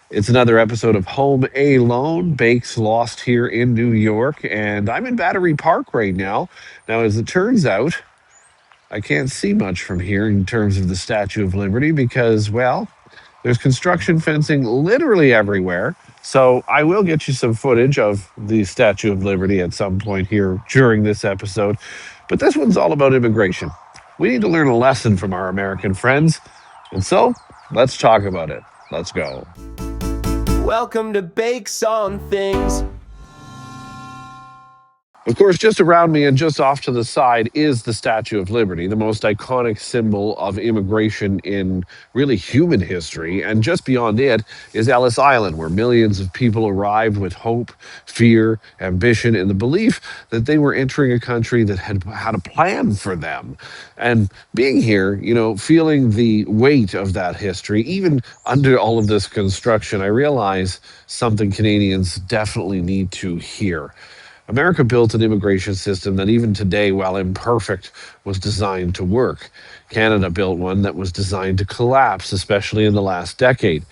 It's another episode of Home Alone. Bake's lost here in New York, and I'm in Battery Park right now. Now, as it turns out, I can't see much from here in terms of the Statue of Liberty because, well, there's construction fencing literally everywhere. So I will get you some footage of the Statue of Liberty at some point here during this episode. But this one's all about immigration. We need to learn a lesson from our American friends. And so let's talk about it. Let's go. Welcome to Bakes on Things. Of course, just around me and just off to the side is the Statue of Liberty, the most iconic symbol of immigration in really human history. And just beyond it is Ellis Island, where millions of people arrived with hope, fear, ambition, and the belief that they were entering a country that had a plan for them. And being here, feeling the weight of that history, even under all of this construction, I realize something Canadians definitely need to hear. America built an immigration system that even today, while imperfect, was designed to work. Canada built one that was designed to collapse, especially in the last decade.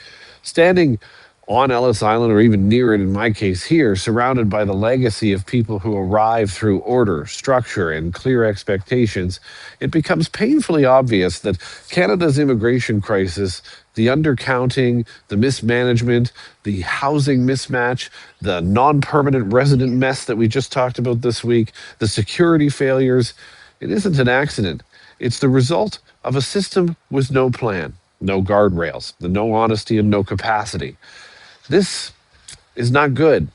Standing on Ellis Island, or even near it in my case here, surrounded by the legacy of people who arrived through order, structure, and clear expectations, it becomes painfully obvious that Canada's immigration crisis, the undercounting, the mismanagement, the housing mismatch, the non-permanent resident mess that we just talked about this week, the security failures, it isn't an accident. It's the result of a system with no plan, no guardrails, no honesty, and no capacity. This is not good.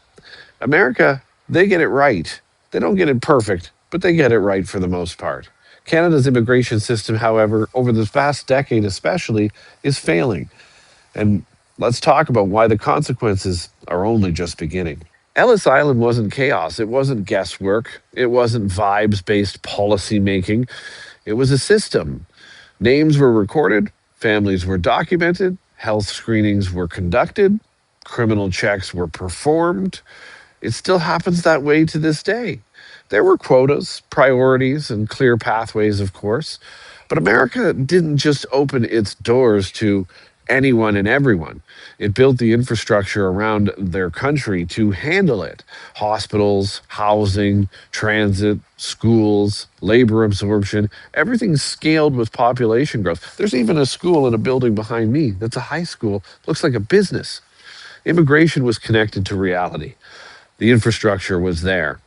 America, they get it right. They don't get it perfect, but they get it right for the most part. Canada's immigration system, however, over the past decade especially, is failing. And let's talk about why the consequences are only just beginning. Ellis Island wasn't chaos. It wasn't guesswork. It wasn't vibes based policy making. It was a system. Names were recorded, families were documented, health screenings were conducted, criminal checks were performed. It still happens that way to this day. There were quotas, priorities, and clear pathways, of course. But America didn't just open its doors to anyone and everyone. It built the infrastructure around their country to handle it. Hospitals, housing, transit, schools, labor absorption, everything's scaled with population growth. There's even a school in a building behind me that's a high school, looks like a business. Immigration was connected to reality. The infrastructure was there.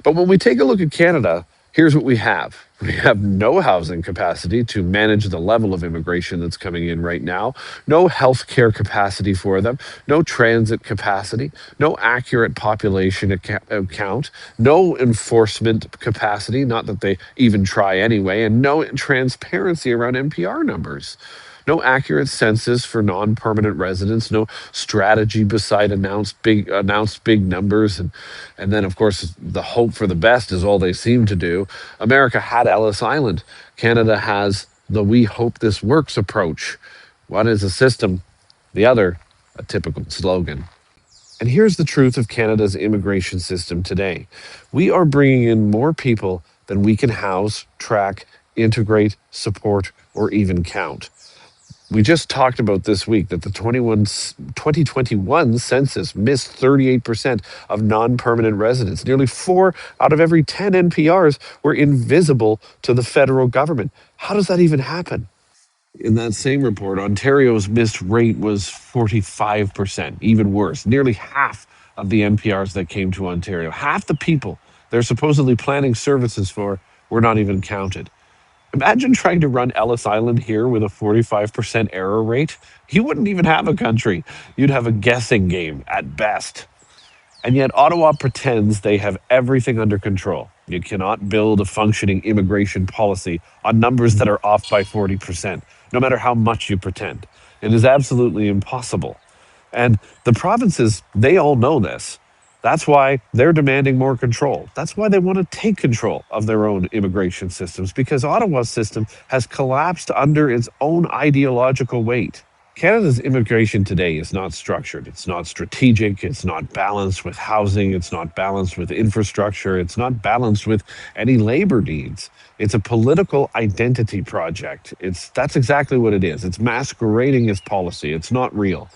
But when we take a look at Canada, here's what we have. We have no housing capacity to manage the level of immigration that's coming in right now, no healthcare capacity for them, no transit capacity, no accurate population account, no enforcement capacity, not that they even try anyway, and no transparency around NPR numbers. No accurate census for non-permanent residents. No strategy beside announced big numbers, and then of course the hope for the best is all they seem to do. America had Ellis Island. Canada has the "we hope this works" approach. One is a system, the other a typical slogan. And here's the truth of Canada's immigration system today: we are bringing in more people than we can house, track, integrate, support, or even count. We just talked about this week that the 2021 census missed 38% of non-permanent residents. Nearly 4 out of every 10 NPRs were invisible to the federal government. How does that even happen? In that same report, Ontario's missed rate was 45%, even worse. Nearly half of the NPRs that came to Ontario, half the people they're supposedly planning services for, were not even counted. Imagine trying to run Ellis Island here with a 45% error rate. You wouldn't even have a country. You'd have a guessing game at best. And yet, Ottawa pretends they have everything under control. You cannot build a functioning immigration policy on numbers that are off by 40%, no matter how much you pretend. It is absolutely impossible. And the provinces, they all know this. That's why they're demanding more control. That's why they want to take control of their own immigration systems, because Ottawa's system has collapsed under its own ideological weight. Canada's immigration today is not structured. It's not strategic. It's not balanced with housing. It's not balanced with infrastructure. It's not balanced with any labor needs. It's a political identity project. That's exactly what it is. It's masquerading as policy. It's not real.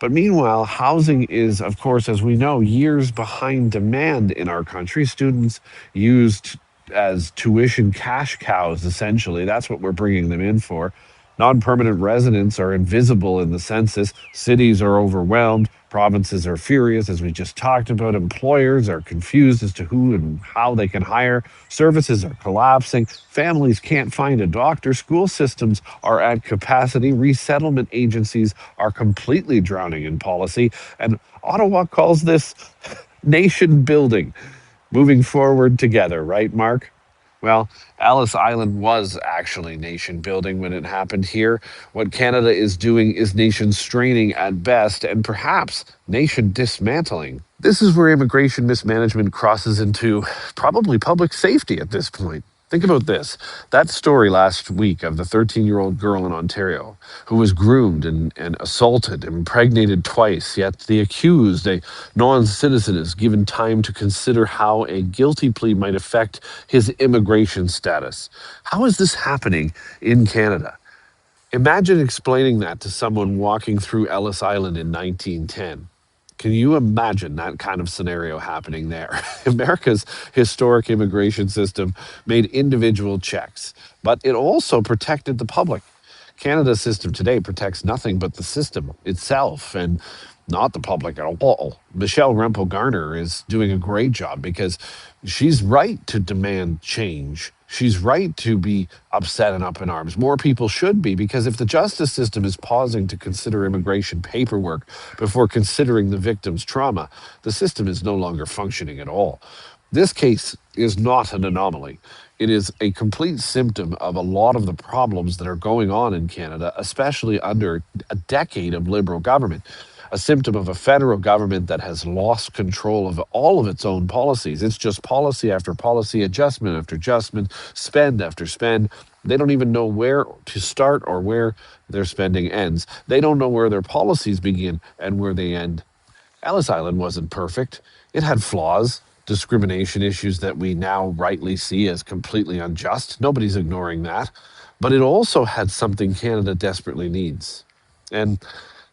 But meanwhile, housing is, of course, as we know, years behind demand in our country. Students used as tuition cash cows, essentially. That's what we're bringing them in for. Non permanent residents are invisible in the census. Cities are overwhelmed. Provinces are furious, as we just talked about. Employers are confused as to who and how they can hire. Services are collapsing. Families can't find a doctor. School systems are at capacity. Resettlement agencies are completely drowning in policy. And Ottawa calls this nation building, moving forward together, right, Mark? Well, Ellis Island was actually nation building when it happened here. What Canada is doing is nation straining at best and perhaps nation dismantling. This is where immigration mismanagement crosses into probably public safety at this point. Think about this. That story last week of the 13-year-old girl in Ontario who was groomed and assaulted, impregnated twice, yet the accused, a non citizen, is given time to consider how a guilty plea might affect his immigration status. How is this happening in Canada? Imagine explaining that to someone walking through Ellis Island in 1910. Can you imagine that kind of scenario happening there? America's historic immigration system made individual checks, but it also protected the public. Canada's system today protects nothing but the system itself and not the public at all. Michelle Rempel Garner is doing a great job because she's right to demand change. She's right to be upset and up in arms. More people should be, because if the justice system is pausing to consider immigration paperwork before considering the victim's trauma, the system is no longer functioning at all. This case is not an anomaly. It is a complete symptom of a lot of the problems that are going on in Canada, especially under a decade of Liberal government. A symptom of a federal government that has lost control of all of its own policies. It's just policy after policy, adjustment after adjustment, spend after spend. They don't even know where to start or where their spending ends. They don't know where their policies begin and where they end. Ellis Island wasn't perfect. It had flaws, discrimination issues that we now rightly see as completely unjust. Nobody's ignoring that. But it also had something Canada desperately needs. And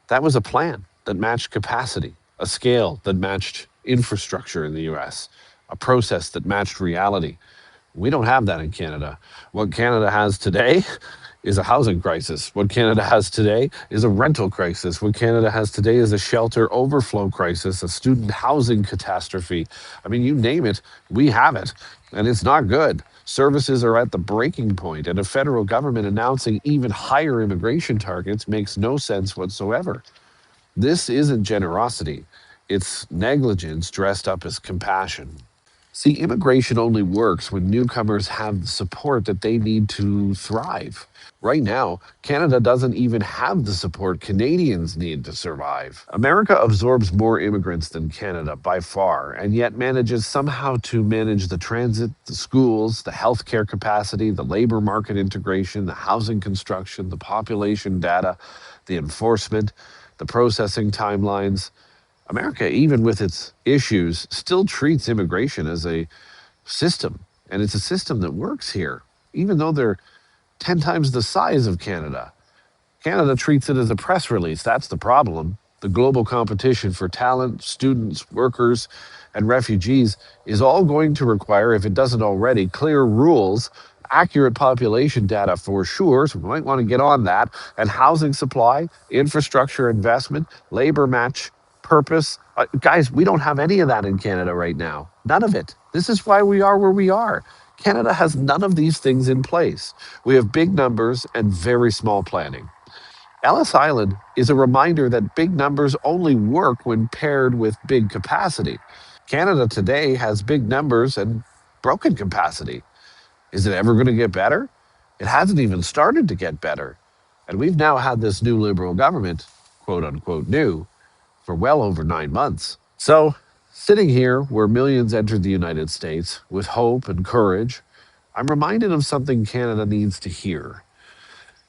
that was a plan that matched capacity, a scale that matched infrastructure in the US, a process that matched reality. We don't have that in Canada. What Canada has today is a housing crisis. What Canada has today is a rental crisis. What Canada has today is a shelter overflow crisis, a student housing catastrophe. I mean, you name it, we have it, and it's not good. Services are at the breaking point, and a federal government announcing even higher immigration targets makes no sense whatsoever. This isn't generosity, it's negligence dressed up as compassion. See, immigration only works when newcomers have the support that they need to thrive. Right now, Canada doesn't even have the support Canadians need to survive. America absorbs more immigrants than Canada by far, and yet manages somehow to manage the transit, the schools, the healthcare capacity, the labor market integration, the housing construction, the population data, the enforcement, the processing timelines. America, even with its issues, still treats immigration as a system, and it's a system that works here, even though they're 10 times the size of Canada. Canada treats it as a press release. That's the problem. The global competition for talent, students, workers, and refugees is all going to require, if it doesn't already, clear rules, accurate population data for sure, so we might want to get on that, and housing supply, infrastructure investment, labor match, purpose. Guys, we don't have any of that in Canada right now. None of it. This is why we are where we are. Canada has none of these things in place. We have big numbers and very small planning. Ellis Island is a reminder that big numbers only work when paired with big capacity. Canada today has big numbers and broken capacity. Is it ever going to get better? It hasn't even started to get better. And we've now had this new Liberal government, quote unquote new, for well over 9 months. So, sitting here where millions entered the United States with hope and courage, I'm reminded of something Canada needs to hear.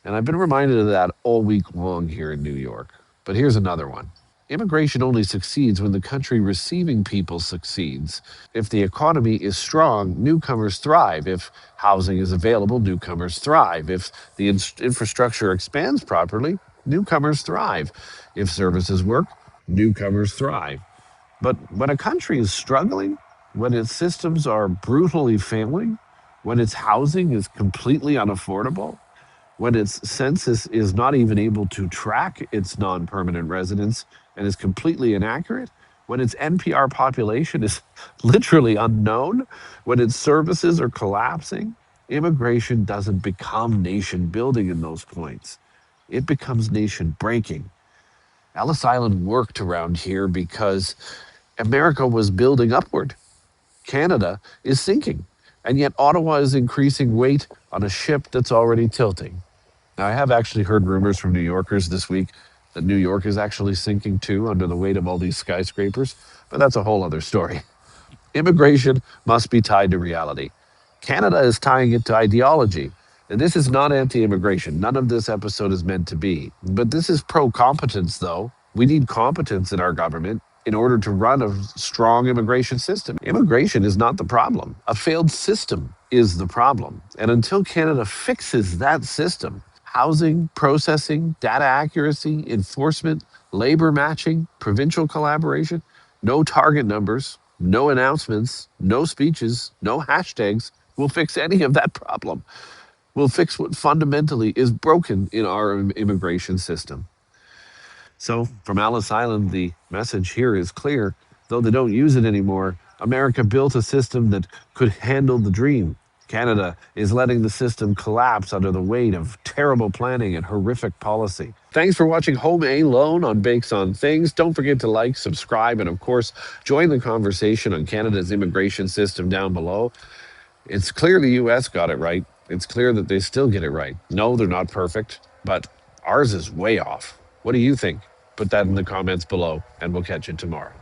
And I've been reminded of that all week long here in New York. But here's another one. Immigration only succeeds when the country receiving people succeeds. If the economy is strong, newcomers thrive. If housing is available, newcomers thrive. If the infrastructure expands properly, newcomers thrive. If services work, newcomers thrive. But when a country is struggling, when its systems are brutally failing, when its housing is completely unaffordable, when its census is not even able to track its non permanent residents and is completely inaccurate, when its NPR population is literally unknown, when its services are collapsing, immigration doesn't become nation building in those points. It becomes nation breaking. Ellis Island worked around here because America was building upward. Canada is sinking. And yet Ottawa is increasing weight on a ship that's already tilting. Now, I have actually heard rumors from New Yorkers this week that New York is actually sinking too under the weight of all these skyscrapers, but that's a whole other story. Immigration must be tied to reality. Canada is tying it to ideology. And this is not anti immigration. None of this episode is meant to be. But this is pro competence, though. We need competence in our government in order to run a strong immigration system. Immigration is not the problem. A failed system is the problem. And until Canada fixes that system, housing, processing, data accuracy, enforcement, labor matching, provincial collaboration, no target numbers, no announcements, no speeches, no hashtags will fix any of that problem. Will fix what fundamentally is broken in our immigration system. So, from Ellis Island, the message here is clear. Though they don't use it anymore, America built a system that could handle the dream. Canada is letting the system collapse under the weight of terrible planning and horrific policy. Thanks for watching Home Alone on Bakes on Things. Don't forget to like, subscribe, and of course, join the conversation on Canada's immigration system down below. It's clear the US got it right. It's clear that they still get it right. No, they're not perfect, but ours is way off. What do you think? Put that in the comments below, and we'll catch you tomorrow.